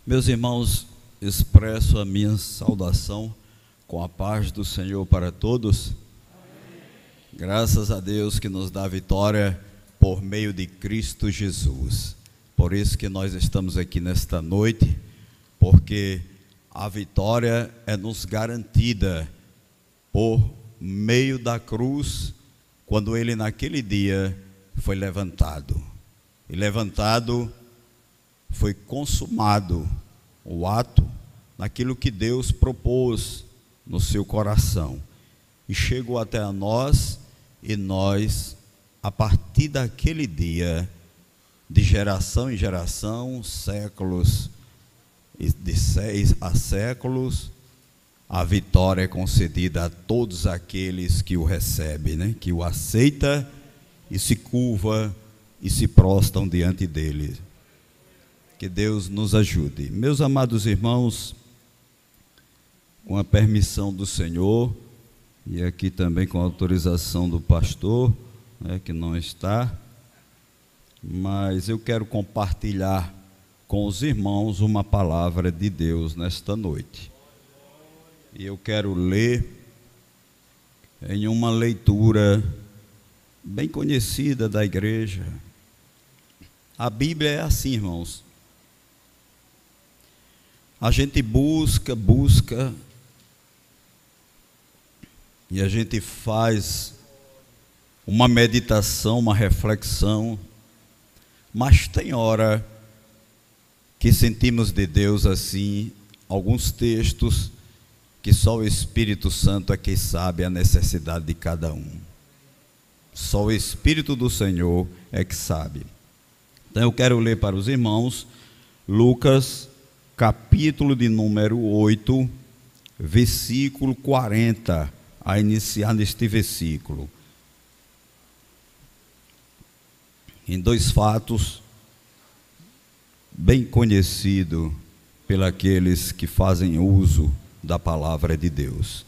Meus irmãos, expresso a minha saudação com a paz do Senhor para todos. Graças a Deus que nos dá vitória por meio de Cristo Jesus. Por isso que nós estamos aqui nesta noite, porque a vitória é nos garantida por meio da cruz, quando ele naquele dia foi levantado. E levantado, foi consumado o ato naquilo que Deus propôs no seu coração. E chegou até a nós, e nós, a partir daquele dia, de geração em geração, séculos, e de 6 a séculos, a vitória é concedida a todos aqueles que o recebem, né? Que o aceita e se curva e se prostram diante dele. Que Deus nos ajude. Meus amados irmãos, com a permissão do Senhor, e aqui também com a autorização do pastor, né, que não está, mas eu quero compartilhar com os irmãos uma palavra de Deus nesta noite. E eu quero ler em uma leitura bem conhecida da igreja. A Bíblia é assim, irmãos. A gente busca, e a gente faz uma meditação, uma reflexão, mas tem hora que sentimos de Deus assim, alguns textos que só o Espírito Santo é quem sabe a necessidade de cada um. Só o Espírito do Senhor é que sabe. Então eu quero ler para os irmãos Lucas, capítulo de número 8, versículo 40, a iniciar neste versículo. Em dois fatos bem conhecidos pelos que fazem uso da palavra de Deus.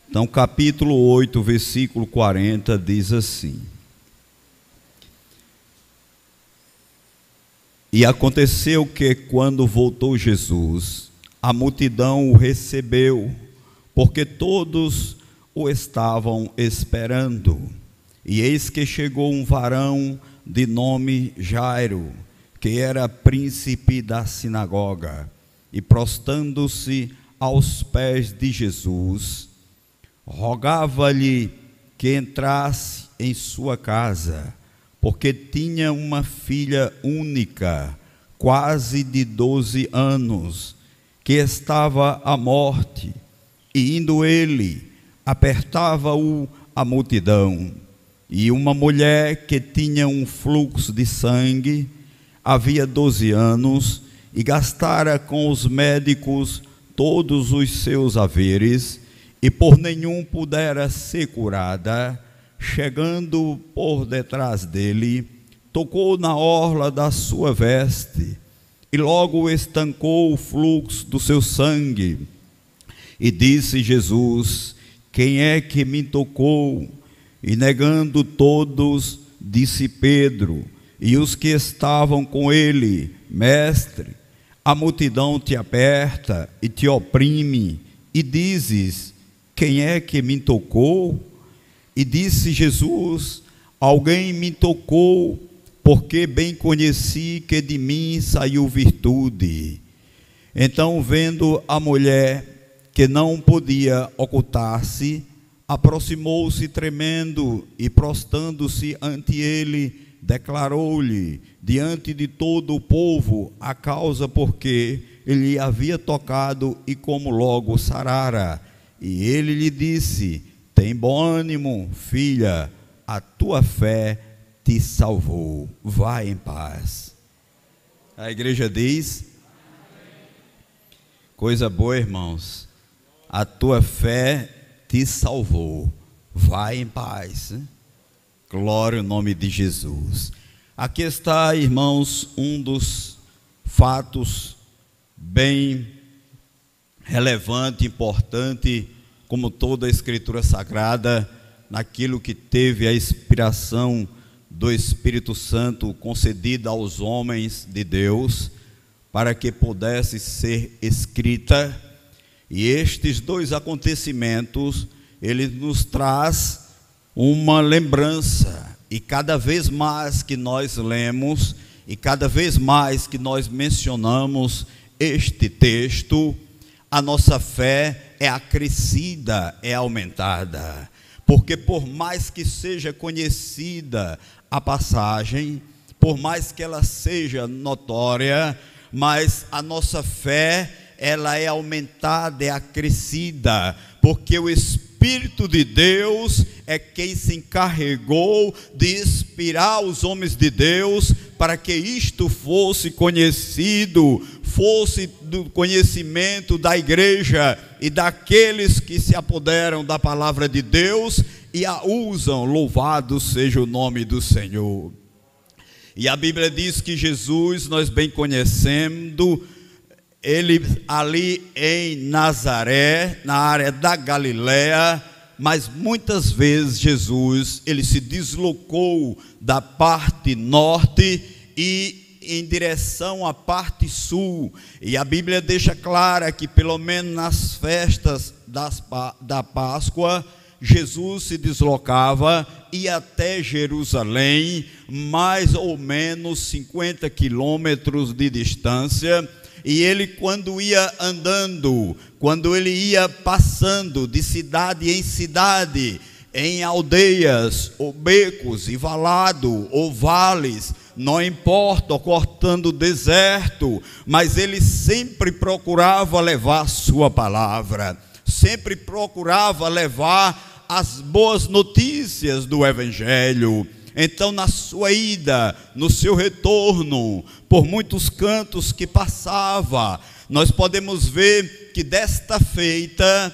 Então, capítulo 8, versículo 40, diz assim: E aconteceu que, quando voltou Jesus, a multidão o recebeu, porque todos o estavam esperando. E eis que chegou um varão de nome Jairo, que era príncipe da sinagoga, e prostrando-se aos pés de Jesus, rogava-lhe que entrasse em sua casa, porque tinha uma filha única, quase de 12 anos, que estava à morte. E indo ele, apertava-o a multidão. E uma mulher que tinha um fluxo de sangue, havia 12 anos, e gastara com os médicos todos os seus haveres, e por nenhum pudera ser curada, chegando por detrás dele, tocou na orla da sua veste, e logo estancou o fluxo do seu sangue. E disse Jesus: Quem é que me tocou? E negando todos, disse Pedro e os que estavam com ele: Mestre, a multidão te aperta e te oprime, e dizes: Quem é que me tocou? E disse Jesus: Alguém me tocou, porque bem conheci que de mim saiu virtude. Então, vendo a mulher que não podia ocultar-se, aproximou-se tremendo e, prostrando-se ante ele, declarou-lhe diante de todo o povo a causa porque ele havia tocado e como logo sarara. E ele lhe disse: Tem bom ânimo, filha, a tua fé te salvou. Vai em paz. A igreja diz: Coisa boa, irmãos. A tua fé te salvou. Vai em paz. Glória ao nome de Jesus. Aqui está, irmãos, um dos fatos bem relevante, importante, como toda a Escritura Sagrada, naquilo que teve a inspiração do Espírito Santo concedida aos homens de Deus, para que pudesse ser escrita. E estes dois acontecimentos, ele nos traz uma lembrança. E cada vez mais que nós lemos, e cada vez mais que nós mencionamos este texto, a nossa fé é acrescida, é aumentada. Porque por mais que seja conhecida a passagem, por mais que ela seja notória, mas a nossa fé, ela é aumentada, é acrescida, porque o Espírito de Deus é quem se encarregou de inspirar os homens de Deus para que isto fosse conhecido, fosse do conhecimento da igreja e daqueles que se apoderam da palavra de Deus e a usam. Louvado seja o nome do Senhor. E a Bíblia diz que Jesus, nós bem conhecendo, ele ali em Nazaré, na área da Galiléia, mas muitas vezes Jesus, ele se deslocou da parte norte e em direção à parte sul. E a Bíblia deixa clara que pelo menos nas festas da Páscoa, Jesus se deslocava, ia até Jerusalém, mais ou menos 50 quilômetros de distância. E ele, quando ia andando, quando ele ia passando de cidade em cidade, em aldeias, ou becos, e valado, ou vales, não importa, ou cortando o deserto, mas ele sempre procurava levar a sua palavra, sempre procurava levar as boas notícias do Evangelho. Então, na sua ida, no seu retorno, por muitos cantos que passava, nós podemos ver que desta feita,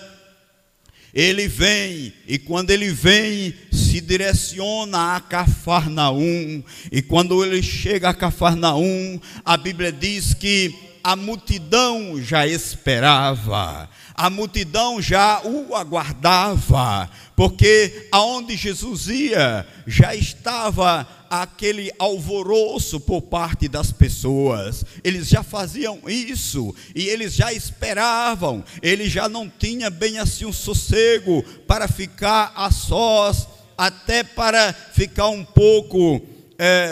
ele vem, e quando ele vem, se direciona a Cafarnaum, e quando ele chega a Cafarnaum, a Bíblia diz que a multidão já esperava, a multidão já o aguardava, porque aonde Jesus ia, já estava aquele alvoroço por parte das pessoas. Eles já faziam isso, e eles já esperavam, ele já não tinha bem assim um sossego para ficar a sós, até para ficar um pouco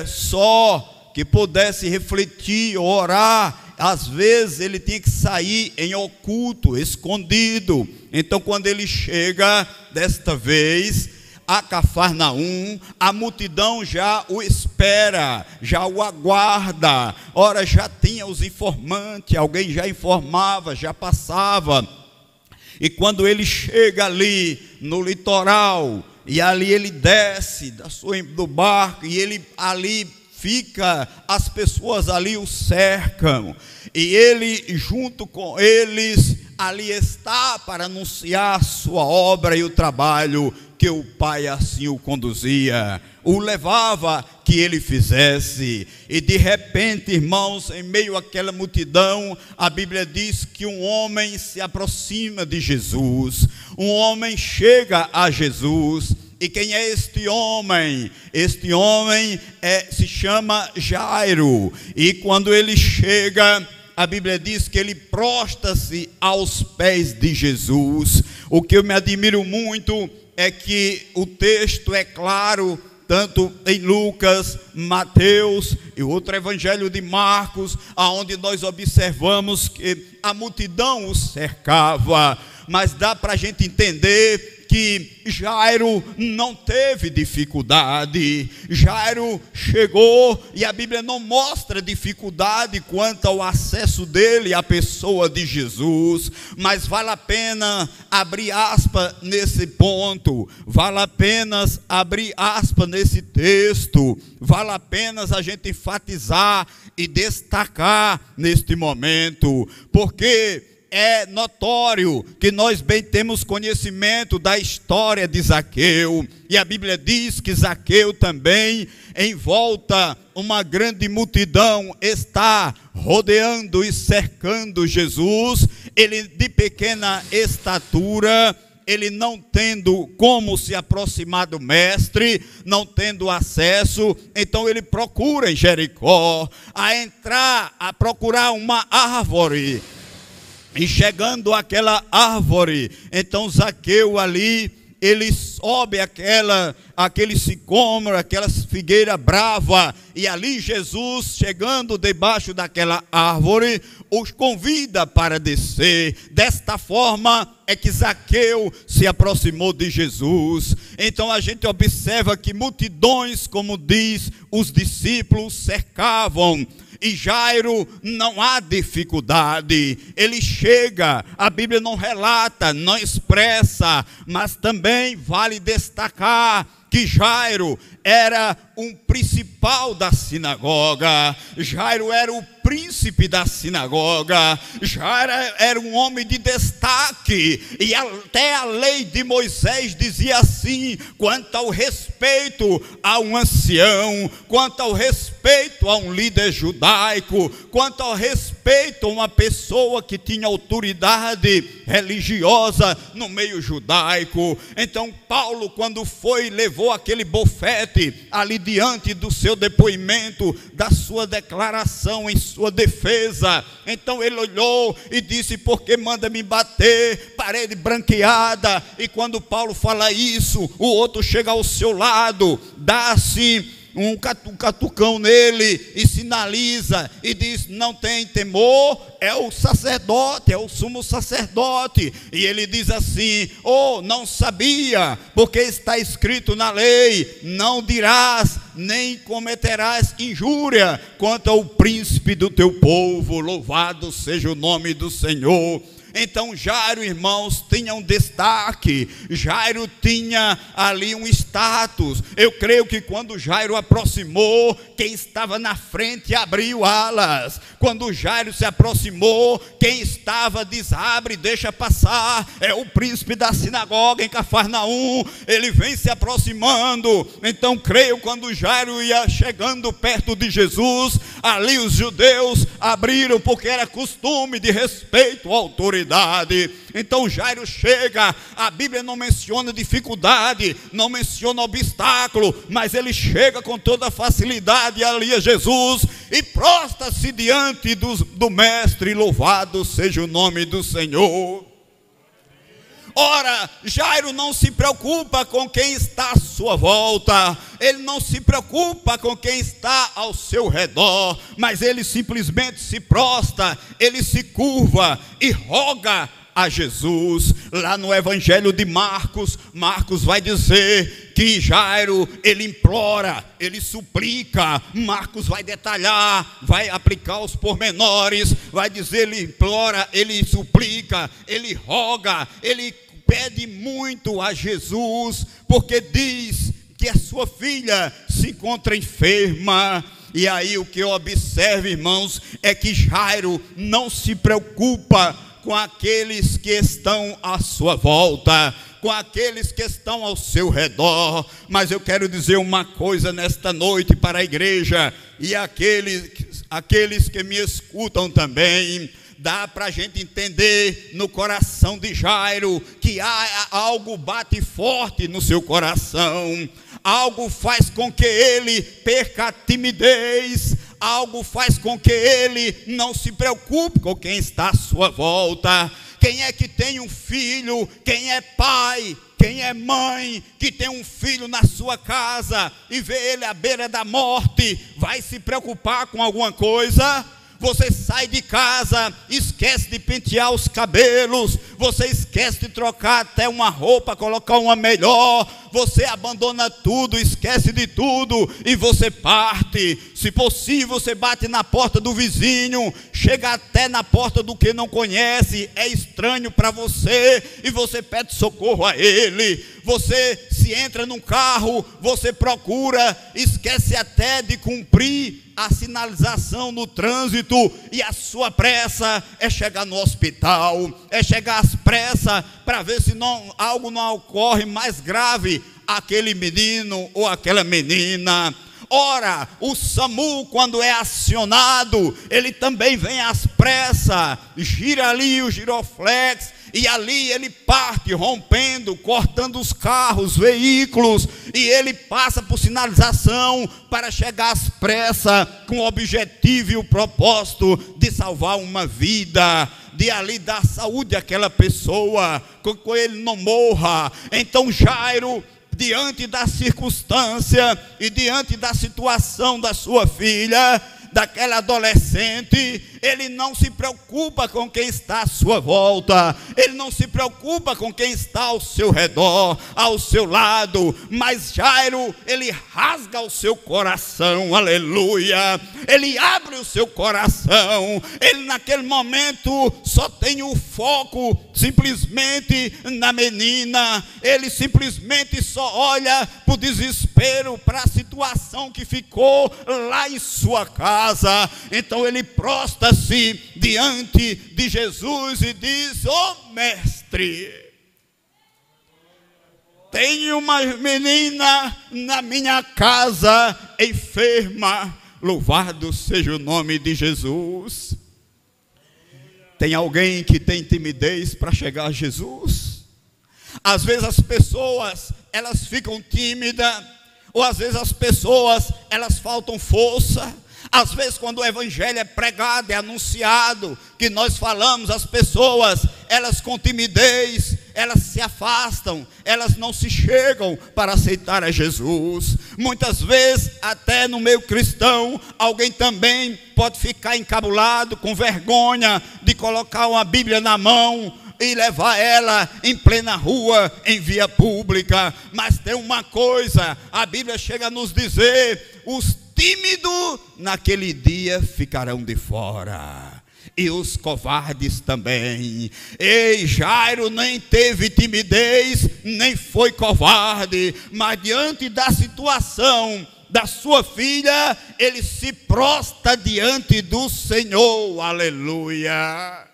só, que pudesse refletir, orar. Às vezes ele tinha que sair em oculto, escondido. Então, quando ele chega desta vez a Cafarnaum, a multidão já o espera, já o aguarda. Ora, já tinha os informantes, alguém já informava, já passava. E quando ele chega ali no litoral, e ali ele desce do barco, e ele ali fica, as pessoas ali o cercam, e ele junto com eles ali está para anunciar a sua obra e o trabalho que o Pai assim o conduzia, o levava que ele fizesse. E de repente, irmãos, em meio àquela multidão, a Bíblia diz que um homem se aproxima de Jesus, um homem chega a Jesus. E quem é este homem? Este homem se chama Jairo. E quando ele chega, a Bíblia diz que ele prostra-se aos pés de Jesus. O que eu me admiro muito é que o texto é claro, tanto em Lucas, Mateus e outro evangelho de Marcos, aonde nós observamos que a multidão o cercava, mas dá para a gente entender que Jairo não teve dificuldade. Jairo chegou, e a Bíblia não mostra dificuldade quanto ao acesso dele à pessoa de Jesus, mas vale a pena abrir aspas nesse ponto, vale a pena abrir aspas nesse texto, vale a pena a gente enfatizar e destacar neste momento, porque é notório que nós bem temos conhecimento da história de Zaqueu, e a Bíblia diz que Zaqueu também, em volta, uma grande multidão está rodeando e cercando Jesus. Ele de pequena estatura, ele não tendo como se aproximar do mestre, não tendo acesso, então ele procura em Jericó, a procurar uma árvore. E chegando àquela árvore, então Zaqueu ali, ele sobe aquele sicômoro, aquela figueira brava, e ali Jesus, chegando debaixo daquela árvore, os convida para descer. Desta forma é que Zaqueu se aproximou de Jesus. Então a gente observa que multidões, como diz, os discípulos cercavam. E Jairo, não há dificuldade, ele chega, a Bíblia não relata, não expressa, mas também vale destacar que Jairo era um principal da sinagoga, Jairo era o príncipe da sinagoga, Jairo era um homem de destaque, e até a lei de Moisés dizia assim, quanto ao respeito a um ancião, quanto ao respeito a um líder judaico, quanto ao respeito a uma pessoa que tinha autoridade religiosa no meio judaico. Então Paulo, quando levou aquele bofete ali diante do seu depoimento, da sua declaração em sua defesa, então ele olhou e disse, por que manda me bater, parede branqueada? E quando Paulo fala isso, o outro chega ao seu lado, dá assim um catucão nele e sinaliza e diz, não tem temor, é o sacerdote, é o sumo sacerdote. E ele diz assim, não sabia, porque está escrito na lei, não dirás, nem cometerás injúria contra o príncipe do teu povo, louvado seja o nome do Senhor. Então Jairo, irmãos, tinha um destaque, Jairo tinha ali um status. Eu creio que quando Jairo aproximou, quem estava na frente abriu alas. Quando Jairo se aproximou, quem estava diz, abre, deixa passar. É o príncipe da sinagoga em Cafarnaum, ele vem se aproximando. Então creio, quando Jairo ia chegando perto de Jesus, ali os judeus abriram, porque era costume de respeito à autoridade. Então Jairo chega, a Bíblia não menciona dificuldade, não menciona obstáculo, mas ele chega com toda facilidade ali a Jesus e prostra-se diante do mestre, louvado seja o nome do Senhor. Ora, Jairo não se preocupa com quem está à sua volta, ele não se preocupa com quem está ao seu redor, mas ele simplesmente se prostra, ele se curva e roga a Jesus. Lá no Evangelho de Marcos, Marcos vai dizer que Jairo, ele implora, ele suplica. Marcos vai detalhar, vai aplicar os pormenores, vai dizer, ele implora, ele suplica, ele roga, ele pede muito a Jesus, porque diz que a sua filha se encontra enferma. E aí o que eu observo, irmãos, é que Jairo não se preocupa com aqueles que estão à sua volta, com aqueles que estão ao seu redor. Mas eu quero dizer uma coisa nesta noite para a igreja e aqueles que me escutam também. Dá para a gente entender no coração de Jairo que algo bate forte no seu coração, algo faz com que ele perca a timidez, algo faz com que ele não se preocupe com quem está à sua volta. Quem é que tem um filho, quem é pai, quem é mãe, que tem um filho na sua casa e vê ele à beira da morte, vai se preocupar com alguma coisa? Você sai de casa, esquece de pentear os cabelos, você esquece de trocar até uma roupa, colocar uma melhor, você abandona tudo, esquece de tudo e você parte. Se possível, você bate na porta do vizinho, chega até na porta do que não conhece, é estranho para você e você pede socorro a ele. Você se entra num carro, você procura, esquece até de cumprir a sinalização no trânsito e a sua pressa é chegar no hospital, é chegar às pressas para ver se algo não ocorre mais grave àquele menino ou àquela menina. Ora, o SAMU, quando é acionado, ele também vem às pressas, gira ali o giroflex, e ali ele parte rompendo, cortando os carros, veículos, e ele passa por sinalização para chegar às pressas com o objetivo e o propósito de salvar uma vida, de ali dar saúde àquela pessoa, que ele não morra. Então Jairo, diante da circunstância e diante da situação da sua filha, daquela adolescente, ele não se preocupa com quem está à sua volta, ele não se preocupa com quem está ao seu redor, ao seu lado, mas Jairo, ele rasga o seu coração, aleluia, ele abre o seu coração, ele naquele momento só tem o foco simplesmente na menina, ele simplesmente só olha para o desespero, para a situação que ficou lá em sua casa. Então ele prostra-se diante de Jesus e diz: ó mestre, tenho uma menina na minha casa enferma, louvado seja o nome de Jesus. Tem alguém que tem timidez para chegar a Jesus? Às vezes as pessoas, elas ficam tímidas, ou às vezes as pessoas, elas faltam força. Às vezes quando o evangelho é pregado, é anunciado, que nós falamos, as pessoas, elas com timidez, elas se afastam, elas não se chegam para aceitar a Jesus. Muitas vezes, até no meio cristão, alguém também pode ficar encabulado, com vergonha de colocar uma Bíblia na mão e levar ela em plena rua, em via pública. Mas tem uma coisa, a Bíblia chega a nos dizer: os tímidos naquele dia ficarão de fora, e os covardes também. Ei, Jairo nem teve timidez, nem foi covarde, mas diante da situação da sua filha, ele se prostra diante do Senhor, aleluia.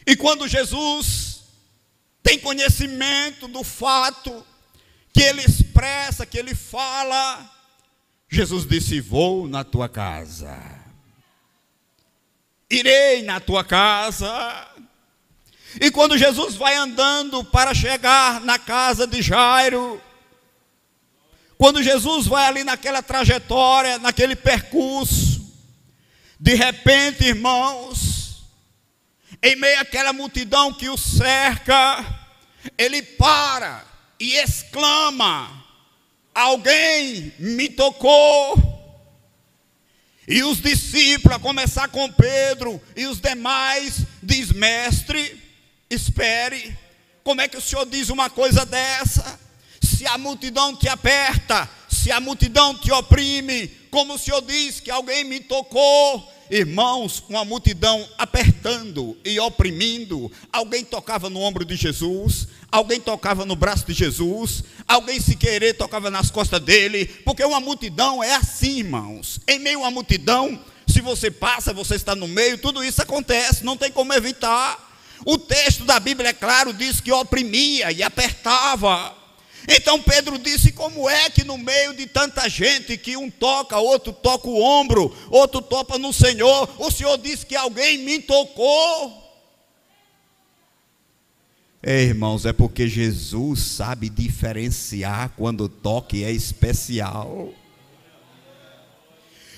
E quando Jesus tem conhecimento do fato que ele expressa, que ele fala, Jesus disse: vou na tua casa, irei na tua casa. E quando Jesus vai andando para chegar na casa de Jairo, quando Jesus vai ali naquela trajetória, naquele percurso, de repente, irmãos, em meio àquela multidão que o cerca, ele para e exclama: alguém me tocou. E os discípulos, a começar com Pedro e os demais, diz: mestre, espere, como é que o senhor diz uma coisa dessa? Se a multidão te aperta, se a multidão te oprime, como o senhor diz que alguém me tocou? Irmãos, uma multidão apertando e oprimindo, alguém tocava no ombro de Jesus, alguém tocava no braço de Jesus, alguém se querer tocava nas costas dele, porque uma multidão é assim, irmãos. Em meio a multidão, se você passa, você está no meio, tudo isso acontece, não tem como evitar. O texto da Bíblia, é claro, diz que oprimia e apertava. Então Pedro disse: como é que no meio de tanta gente, que um toca, outro toca o ombro, outro topa no Senhor, o Senhor disse que alguém me tocou? Irmãos, é porque Jesus sabe diferenciar quando o toque é especial.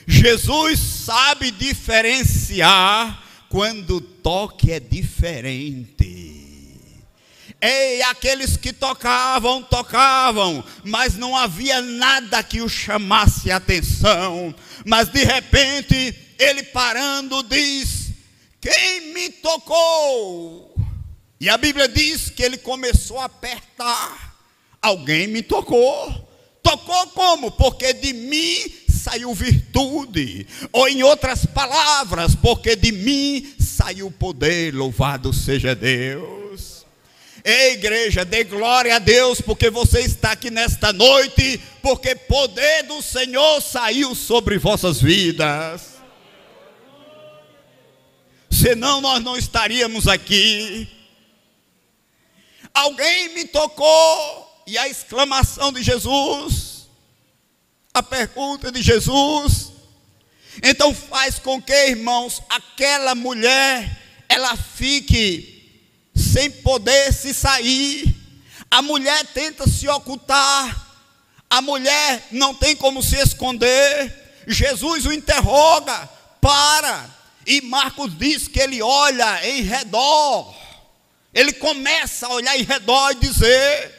Jesus sabe diferenciar quando o toque é diferente. Ei, aqueles que tocavam, mas não havia nada que o chamasse a atenção. Mas de repente, ele parando diz: quem me tocou? E a Bíblia diz que ele começou a apertar. Alguém me tocou. Tocou como? Porque de mim saiu virtude. Ou em outras palavras, porque de mim saiu poder. Louvado seja Deus. Ei, igreja, dê glória a Deus, porque você está aqui nesta noite, porque poder do Senhor saiu sobre vossas vidas. Senão nós não estaríamos aqui. Alguém me tocou. e a exclamação de Jesus, a pergunta de Jesus, então faz com que, irmãos, aquela mulher, ela fique sem poder se sair. A mulher tenta se ocultar, a mulher não tem como se esconder. Jesus o interroga, para, e Marcos diz que ele olha em redor, ele começa a olhar em redor e dizer: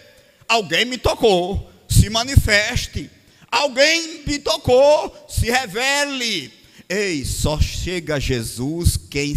alguém me tocou, se manifeste, alguém me tocou, se revele. Ei, só chega a Jesus quem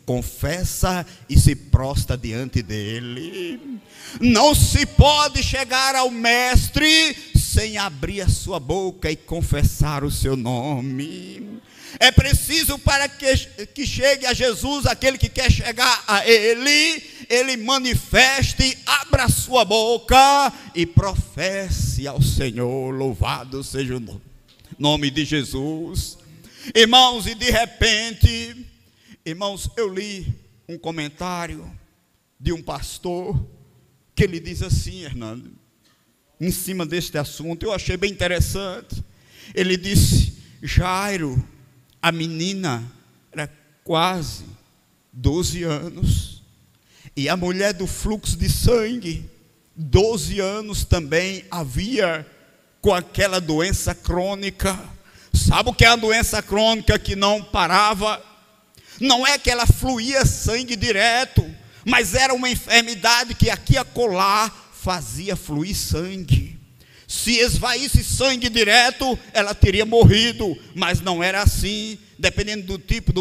confessa e se prostra diante dele. Não se pode chegar ao mestre sem abrir a sua boca e confessar o seu nome. É preciso para que chegue a Jesus, aquele que quer chegar a ele manifeste, abra a sua boca e professe ao Senhor. Louvado seja o nome de Jesus. Irmãos, e de repente, irmãos, eu li um comentário de um pastor, que ele diz assim, Hernando, em cima deste assunto, eu achei bem interessante. Ele disse: Jairo, a menina era quase 12 anos, e a mulher do fluxo de sangue, 12 anos também havia com aquela doença crônica. Sabe o que é a doença crônica que não parava? Não é que ela fluía sangue direto, mas era uma enfermidade que aqui e acolá fazia fluir sangue. Se esvaísse sangue direto, ela teria morrido, mas não era assim. Dependendo do tipo,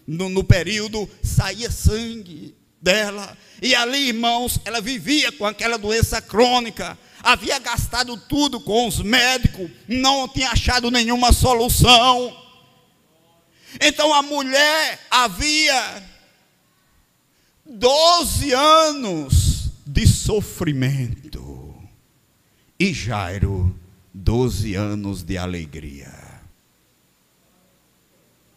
no período, saía sangue dela. E ali, irmãos, ela vivia com aquela doença crônica. Havia gastado tudo com os médicos, não tinha achado nenhuma solução. Então a mulher havia 12 anos de sofrimento, e Jairo 12 anos de alegria.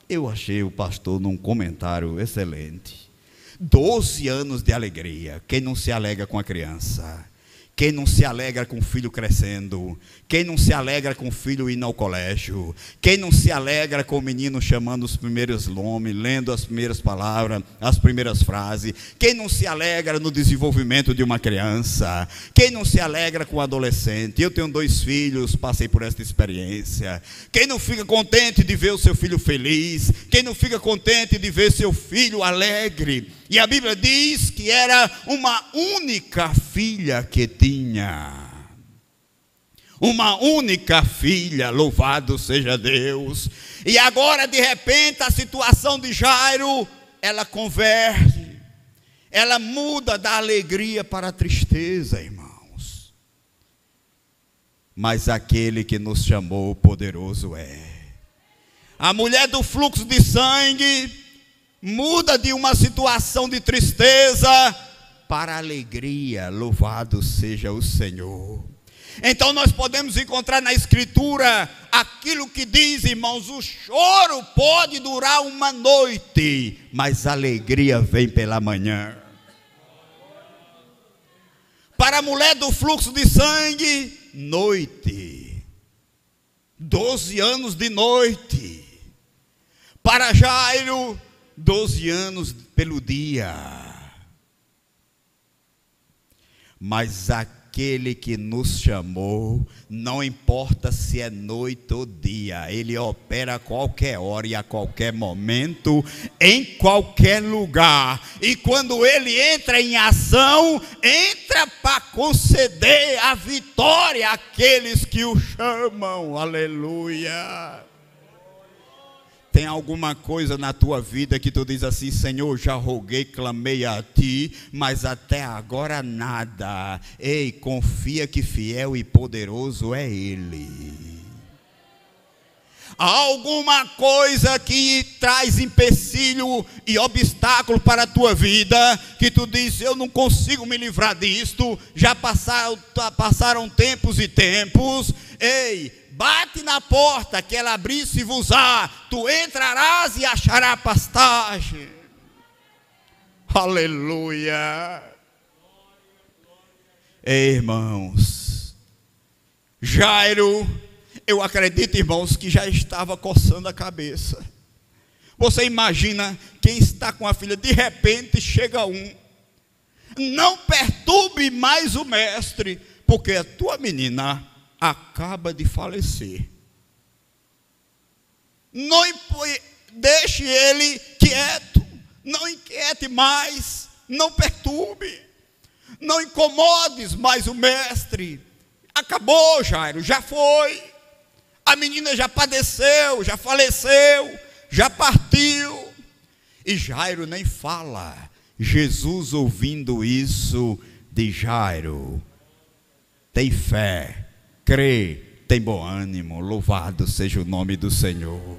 Eu achei o pastor num comentário excelente. 12 anos de alegria. Quem não se alegra com a criança? Quem não se alegra com o filho crescendo? Quem não se alegra com o filho indo ao colégio? Quem não se alegra com o menino chamando os primeiros nomes, lendo as primeiras palavras, as primeiras frases? Quem não se alegra no desenvolvimento de uma criança? Quem não se alegra com o adolescente? Eu tenho 2 filhos, passei por esta experiência. Quem não fica contente de ver o seu filho feliz? Quem não fica contente de ver seu filho alegre? E a Bíblia diz que era uma única filha que tinha. Uma única filha, louvado seja Deus. E agora, de repente, a situação de Jairo, ela converte. Ela muda da alegria para a tristeza, irmãos. Mas aquele que nos chamou, poderoso é. A mulher do fluxo de sangue muda de uma situação de tristeza para alegria, louvado seja o Senhor. Então nós podemos encontrar na Escritura aquilo que diz, irmãos: o choro pode durar uma noite, mas a alegria vem pela manhã. Para a mulher do fluxo de sangue, noite, 12 anos de noite. Para Jairo, 12 anos pelo dia. Mas aquele que nos chamou, não importa se é noite ou dia, ele opera a qualquer hora e a qualquer momento, em qualquer lugar. E quando ele entra em ação, entra para conceder a vitória àqueles que o chamam. Aleluia. Tem alguma coisa na tua vida que tu diz assim: Senhor, já roguei, clamei a ti, mas até agora nada. Ei, confia que fiel e poderoso é Ele. Há alguma coisa que traz empecilho e obstáculo para a tua vida, que tu diz: eu não consigo me livrar disto, já passaram tempos e tempos. Ei, bate na porta, que ela abrir-se e vos-á, tu entrarás e acharás pastagem. Aleluia. Irmãos, Jairo, eu acredito, irmãos, que já estava coçando a cabeça. Você imagina quem está com a filha, de repente chega um: não perturbe mais o mestre, porque a tua menina acaba de falecer. Não deixe ele quieto, não inquiete mais, não perturbe, não incomodes mais o mestre. Acabou, Jairo, já foi. A menina já padeceu, já faleceu, já partiu. E Jairo nem fala. Jesus, ouvindo isso, diz: Jairo, tem fé, crê, tem bom ânimo, louvado seja o nome do Senhor.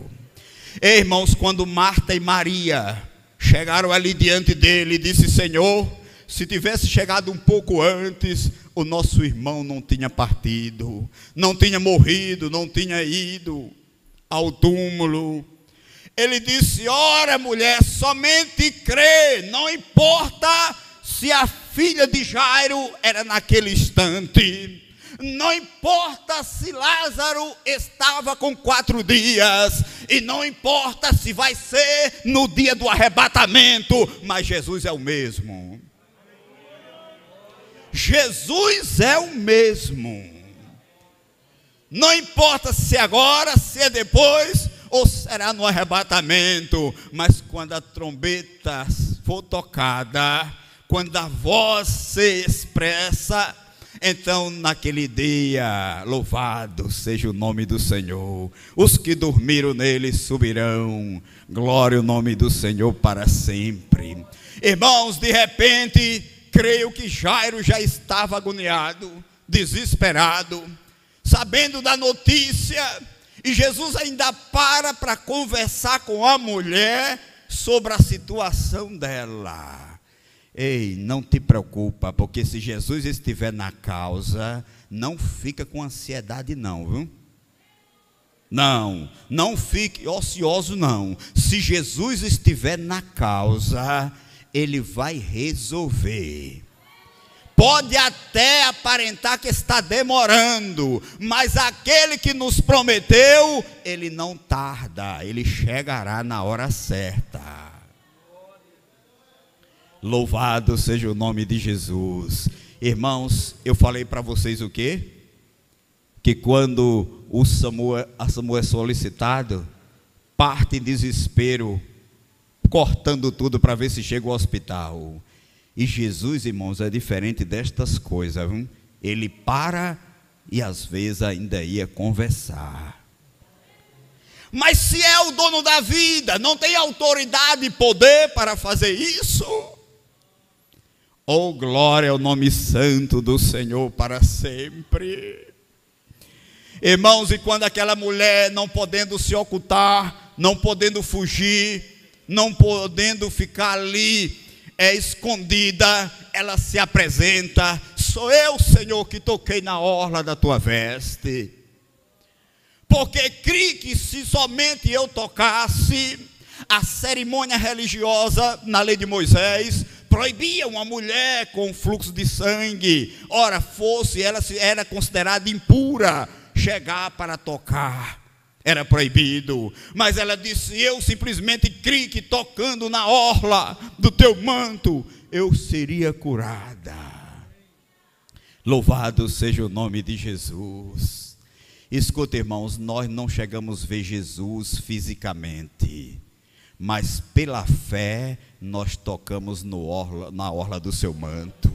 Irmãos, quando Marta e Maria chegaram ali diante dele, disse: Senhor, se tivesse chegado um pouco antes, o nosso irmão não tinha partido, não tinha morrido, não tinha ido ao túmulo. Ele disse: ora, mulher, somente crê, não importa se a filha de Jairo era naquele instante, não importa se Lázaro estava com 4 dias, e não importa se vai ser no dia do arrebatamento, mas Jesus é o mesmo. Jesus é o mesmo. Não importa se é agora, se é depois, ou será no arrebatamento, mas quando a trombeta for tocada, quando a voz se expressa, então naquele dia, louvado seja o nome do Senhor. Os que dormiram nele subirão, glória ao nome do Senhor para sempre. Irmãos, de repente, creio que Jairo já estava agoniado, desesperado, sabendo da notícia. E Jesus ainda para conversar com a mulher sobre a situação dela. Ei, não te preocupa, porque se Jesus estiver na causa, não fica com ansiedade não, viu? Não fique ocioso não. Se Jesus estiver na causa, Ele vai resolver. Pode até aparentar que está demorando, mas aquele que nos prometeu, Ele não tarda, Ele chegará na hora certa. Louvado seja o nome de Jesus. Irmãos, eu falei para vocês o quê? Que quando a Samuel é solicitado, parte em desespero, cortando tudo para ver se chega ao hospital. E Jesus, irmãos, é diferente destas coisas, viu? Ele para e às vezes ainda ia conversar. Mas se é o dono da vida, não tem autoridade e poder para fazer isso? Oh, glória ao nome santo do Senhor para sempre. Irmãos, e quando aquela mulher, não podendo se ocultar, não podendo fugir, não podendo ficar ali escondida, ela se apresenta: sou eu, Senhor, que toquei na orla da tua veste, porque criei que se somente eu tocasse. A cerimônia religiosa na lei de Moisés proibia uma mulher com fluxo de sangue, ora fosse, ela era considerada impura, chegar para tocar. Era proibido, mas ela disse: eu simplesmente criei que tocando na orla do teu manto, eu seria curada. Louvado seja o nome de Jesus. Escuta, irmãos, nós não chegamos a ver Jesus fisicamente, mas pela fé nós tocamos na orla do seu manto.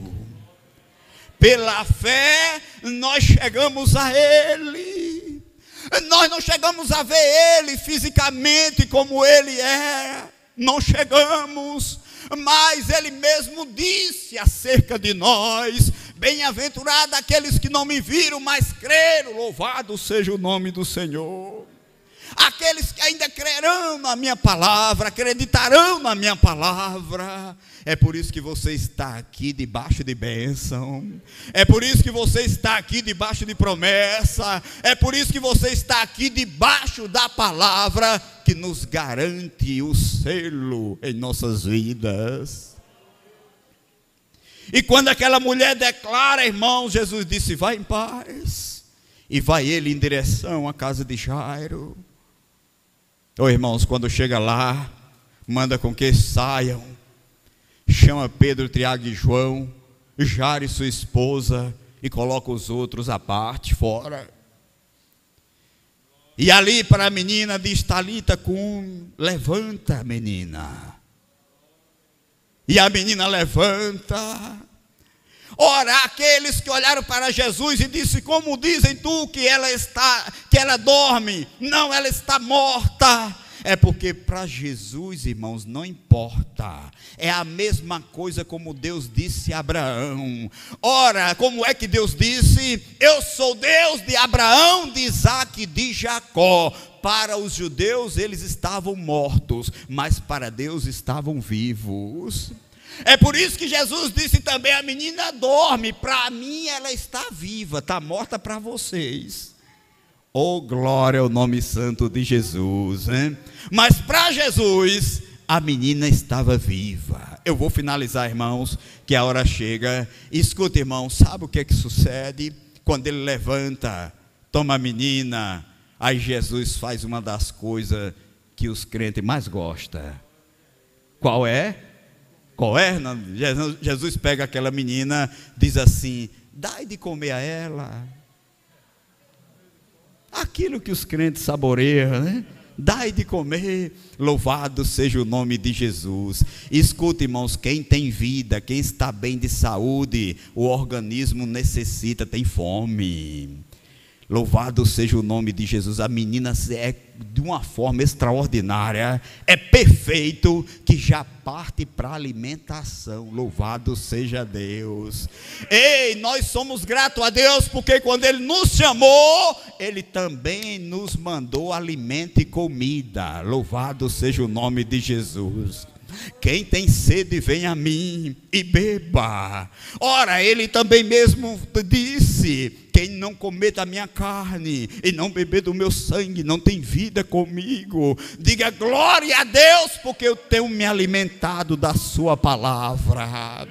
Pela fé nós chegamos a Ele. Nós não chegamos a ver Ele fisicamente como Ele é, não chegamos, mas Ele mesmo disse acerca de nós: bem-aventurado aqueles que não me viram, mas creram, louvado seja o nome do Senhor. Aqueles que ainda crerão na minha palavra, acreditarão na minha palavra. É por isso que você está aqui debaixo de bênção. É por isso que você está aqui debaixo de promessa. É por isso que você está aqui debaixo da palavra que nos garante o selo em nossas vidas. E quando aquela mulher declara, irmãos, Jesus disse: vai em paz. E vai ele em direção à casa de Jairo. Irmãos, quando chega lá, manda com que saiam, chama Pedro, Tiago e João, Jairo e sua esposa, e coloca os outros à parte, fora. E ali para a menina diz: Talita cum, levanta, menina. E a menina levanta. Ora, aqueles que olharam para Jesus e disse: como dizem tu que ela dorme? Não, ela está morta. É porque para Jesus, irmãos, não importa. É a mesma coisa como Deus disse a Abraão. Ora, como é que Deus disse? Eu sou Deus de Abraão, de Isaque e de Jacó. Para os judeus eles estavam mortos, mas para Deus estavam vivos. É por isso que Jesus disse também: a menina dorme, para mim ela está viva, está morta para vocês. Oh, glória ao nome santo de Jesus, hein? Mas para Jesus, a menina estava viva. Eu vou finalizar, irmãos, que a hora chega. Escuta, irmãos, sabe o que é que sucede? Quando ele levanta, toma a menina, aí Jesus faz uma das coisas que os crentes mais gostam. Qual é? Jesus pega aquela menina, diz assim: dai de comer a ela. Aquilo que os crentes saboreiam, né? Dai de comer. Louvado seja o nome de Jesus. Escuta, irmãos, quem tem vida, quem está bem de saúde, o organismo necessita, tem fome. Louvado seja o nome de Jesus. A menina é de uma forma extraordinária, é perfeito, que já parte para a alimentação. Louvado seja Deus. Ei, nós somos gratos a Deus, porque quando Ele nos chamou, Ele também nos mandou alimento e comida. Louvado seja o nome de Jesus. Quem tem sede, vem a mim e beba. Ora, ele também mesmo disse: quem não comer da minha carne e não beber do meu sangue, não tem vida comigo. Diga glória a Deus, porque eu tenho me alimentado da sua palavra.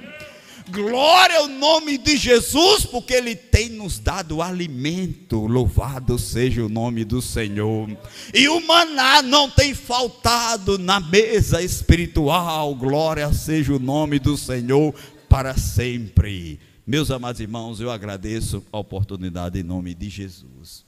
Glória ao nome de Jesus, porque Ele tem nos dado alimento. Louvado seja o nome do Senhor. E o maná não tem faltado na mesa espiritual. Glória seja o nome do Senhor para sempre. Meus amados irmãos, eu agradeço a oportunidade em nome de Jesus.